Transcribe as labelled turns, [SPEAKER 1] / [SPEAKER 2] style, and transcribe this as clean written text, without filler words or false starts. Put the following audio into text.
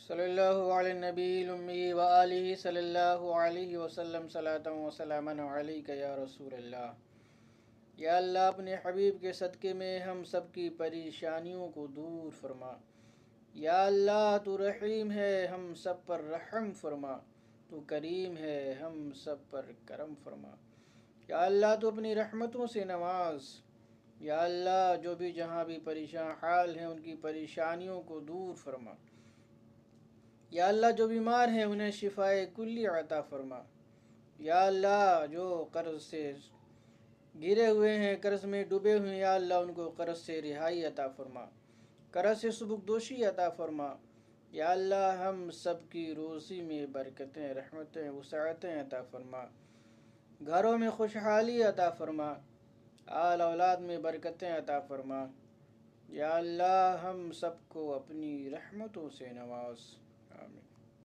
[SPEAKER 1] صلی اللہ علی النبی الامی و آلہ صلی اللہ علیہ وسلم صلاۃ و سلاما علیک یا رسول اللہ۔ یا اللہ اپنے حبیب کے صدقے میں ہم سب کی پریشانیوں کو دور فرما۔ یا اللہ تو رحیم ہے، ہم سب پر رحم فرما۔ تو کریم ہے، ہم سب پر کرم فرما۔ یا اللہ تو اپنی رحمتوں سے نواز۔ یا اللہ جو بھی جہاں بھی پریشان حال ہیں ان کی پریشانیوں کو دور فرما۔ یا اللہ جو بیمار ہیں انہیں شفائے کلی عطا فرما۔ یا اللہ جو قرض سے گرے ہوئے ہیں، قرض میں ڈوبے ہوئے ہیں، یا اللہ ان کو قرض سے رہائی عطا فرما، قرض سے سبکدوشی عطا فرما۔ یا اللہ ہم سب کی روزی میں برکتیں، رحمتیں، وسعتیں عطا فرما، گھروں میں خوشحالی عطا فرما، آل اولاد میں برکتیں عطا فرما۔ یا اللہ ہم سب کو اپنی رحمتوں سے نواز۔